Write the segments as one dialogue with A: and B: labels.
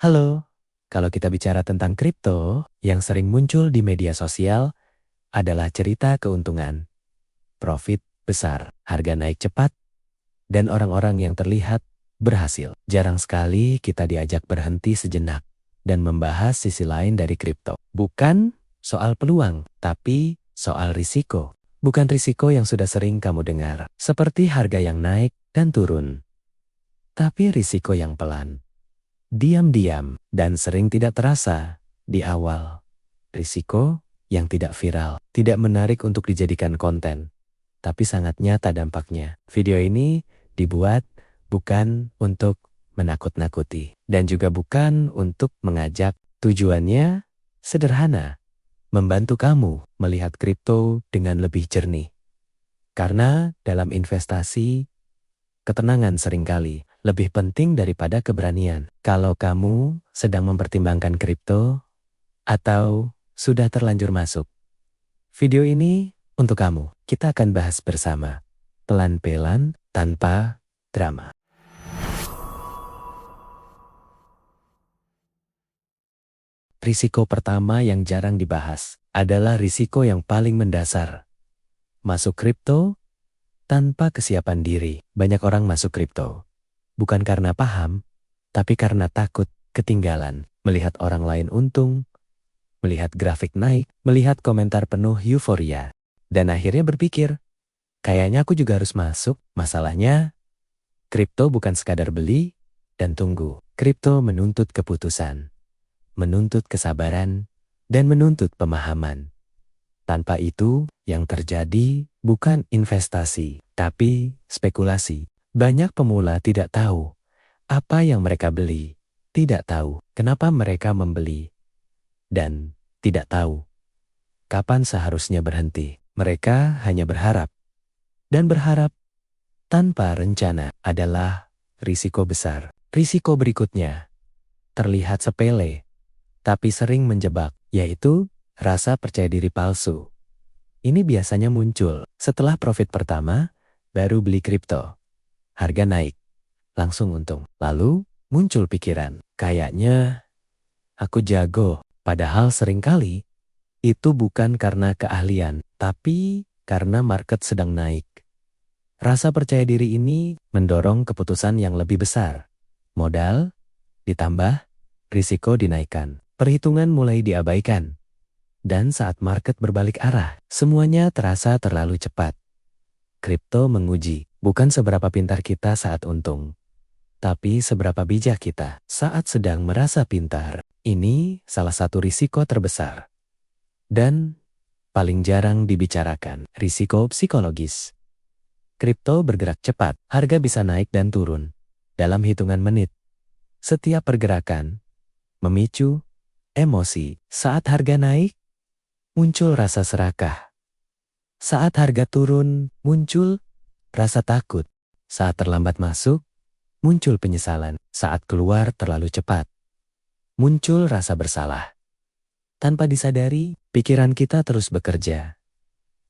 A: Halo, kalau kita bicara tentang kripto, yang sering muncul di media sosial adalah cerita keuntungan, profit besar, harga naik cepat, dan orang-orang yang terlihat berhasil. Jarang sekali kita diajak berhenti sejenak dan membahas sisi lain dari kripto. Bukan soal peluang, tapi soal risiko. Bukan risiko yang sudah sering kamu dengar, seperti harga yang naik dan turun. Tapi risiko yang pelan, diam-diam, dan sering tidak terasa di awal. Risiko yang tidak viral, tidak menarik untuk dijadikan konten, tapi sangat nyata dampaknya. Video ini dibuat bukan untuk menakut-nakuti, dan juga bukan untuk mengajak. Tujuannya sederhana, membantu kamu melihat kripto dengan lebih jernih. Karena dalam investasi, ketenangan seringkali lebih penting daripada keberanian. Kalau kamu sedang mempertimbangkan kripto atau sudah terlanjur masuk, video ini untuk kamu. Kita akan bahas bersama, pelan-pelan, tanpa drama. Risiko pertama yang jarang dibahas adalah risiko yang paling mendasar. Masuk kripto tanpa kesiapan diri. Banyak orang masuk kripto bukan karena paham, tapi karena takut ketinggalan. Melihat orang lain untung, melihat grafik naik, melihat komentar penuh euforia, dan akhirnya berpikir, kayaknya aku juga harus masuk. Masalahnya, kripto bukan sekadar beli dan tunggu. Kripto menuntut keputusan, menuntut kesabaran, dan menuntut pemahaman. Tanpa itu, yang terjadi bukan investasi, tapi spekulasi. Banyak pemula tidak tahu apa yang mereka beli, tidak tahu kenapa mereka membeli, dan tidak tahu kapan seharusnya berhenti. Mereka hanya berharap, dan berharap tanpa rencana adalah risiko besar. Risiko berikutnya terlihat sepele, tapi sering menjebak, yaitu rasa percaya diri palsu. Ini biasanya muncul setelah profit pertama, baru beli kripto. Harga naik, langsung untung. Lalu muncul pikiran, kayaknya aku jago. Padahal seringkali itu bukan karena keahlian, tapi karena market sedang naik. Rasa percaya diri ini mendorong keputusan yang lebih besar. Modal ditambah, risiko dinaikkan. Perhitungan mulai diabaikan. Dan saat market berbalik arah, semuanya terasa terlalu cepat. Kripto menguji bukan seberapa pintar kita saat untung, tapi seberapa bijak kita saat sedang merasa pintar. Ini salah satu risiko terbesar. Dan paling jarang dibicarakan, risiko psikologis. Kripto bergerak cepat, harga bisa naik dan turun dalam hitungan menit. Setiap pergerakan memicu emosi. Saat harga naik, muncul rasa serakah. Saat harga turun, muncul rasa takut. Saat terlambat masuk, muncul penyesalan. Saat keluar terlalu cepat, muncul rasa bersalah. Tanpa disadari, pikiran kita terus bekerja.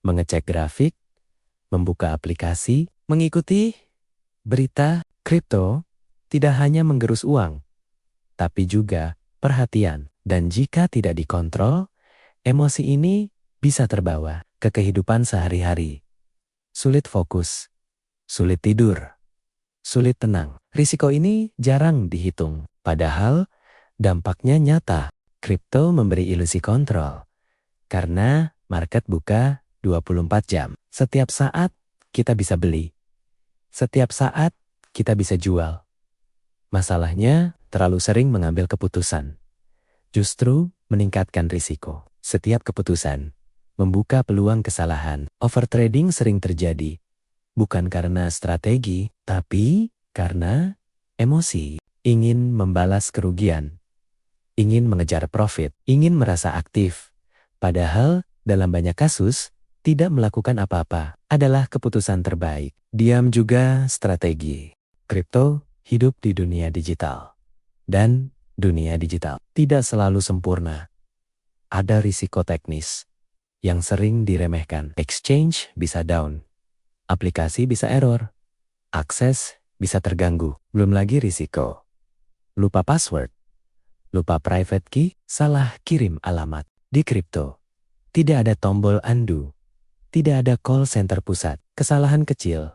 A: Mengecek grafik, membuka aplikasi, mengikuti berita. Kripto tidak hanya menggerus uang, tapi juga perhatian. Dan jika tidak dikontrol, emosi ini bisa terbawa ke kehidupan sehari-hari. Sulit fokus, sulit tidur, sulit tenang. Risiko ini jarang dihitung, padahal dampaknya nyata. Kripto memberi ilusi kontrol, karena market buka 24 jam. Setiap saat kita bisa beli, setiap saat kita bisa jual. Masalahnya terlalu sering mengambil keputusan, justru meningkatkan risiko. Setiap keputusan membuka peluang kesalahan. Overtrading sering terjadi, bukan karena strategi, tapi karena emosi. Ingin membalas kerugian, ingin mengejar profit, ingin merasa aktif. Padahal dalam banyak kasus, tidak melakukan apa-apa adalah keputusan terbaik. Diam juga strategi. Kripto hidup di dunia digital. Dan dunia digital tidak selalu sempurna. Ada risiko teknis yang sering diremehkan. Exchange bisa down, aplikasi bisa error, akses bisa terganggu. Belum lagi risiko lupa password, lupa private key, salah kirim alamat. Di kripto, tidak ada tombol undo, tidak ada call center pusat. Kesalahan kecil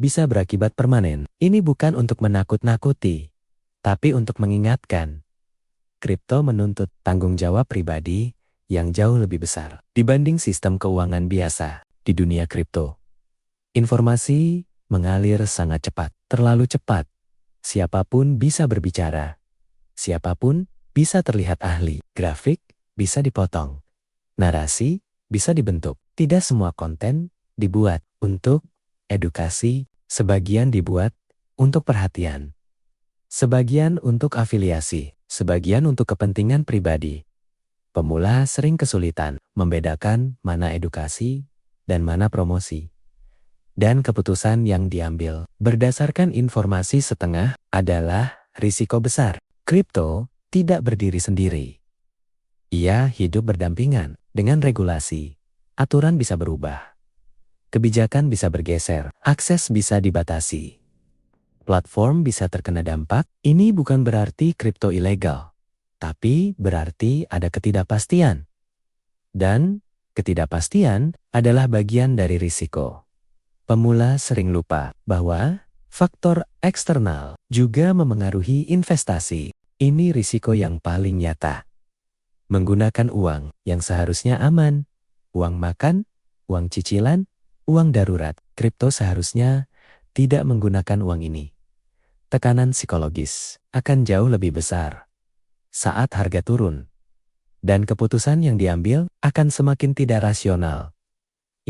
A: bisa berakibat permanen. Ini bukan untuk menakut-nakuti, tapi untuk mengingatkan. Kripto menuntut tanggung jawab pribadi yang jauh lebih besar dibanding sistem keuangan biasa. Di dunia kripto, informasi mengalir sangat cepat, terlalu cepat. Siapapun bisa berbicara, siapapun bisa terlihat ahli. Grafik bisa dipotong, narasi bisa dibentuk. Tidak semua konten dibuat untuk edukasi, sebagian dibuat untuk perhatian, sebagian untuk afiliasi, sebagian untuk kepentingan pribadi. Pemula sering kesulitan membedakan mana edukasi dan mana promosi. Dan keputusan yang diambil berdasarkan informasi setengah adalah risiko besar. Kripto tidak berdiri sendiri. Ia hidup berdampingan dengan regulasi. Aturan bisa berubah. Kebijakan bisa bergeser. Akses bisa dibatasi. Platform bisa terkena dampak. Ini bukan berarti kripto ilegal, tapi berarti ada ketidakpastian. Dan ketidakpastian adalah bagian dari risiko. Pemula sering lupa bahwa faktor eksternal juga memengaruhi investasi. Ini risiko yang paling nyata. Menggunakan uang yang seharusnya aman, uang makan, uang cicilan, uang darurat. Kripto seharusnya tidak menggunakan uang ini. Tekanan psikologis akan jauh lebih besar saat harga turun. Dan keputusan yang diambil akan semakin tidak rasional.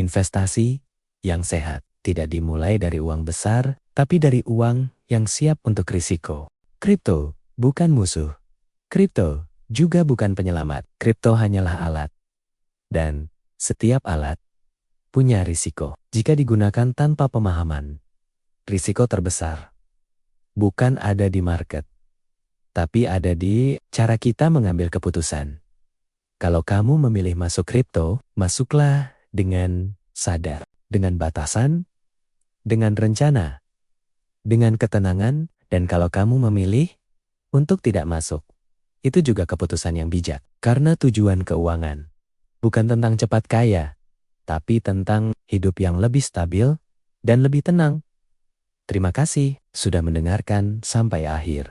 A: Investasi yang sehat tidak dimulai dari uang besar, tapi dari uang yang siap untuk risiko. Kripto bukan musuh. Kripto juga bukan penyelamat. Kripto hanyalah alat. Dan setiap alat punya risiko. Jika digunakan tanpa pemahaman, risiko terbesar bukan ada di market, tapi ada di cara kita mengambil keputusan. Kalau kamu memilih masuk kripto, masuklah dengan sadar, dengan batasan, dengan rencana, dengan ketenangan. Dan kalau kamu memilih untuk tidak masuk, itu juga keputusan yang bijak. Karena tujuan keuangan bukan tentang cepat kaya, tapi tentang hidup yang lebih stabil dan lebih tenang. Terima kasih sudah mendengarkan sampai akhir.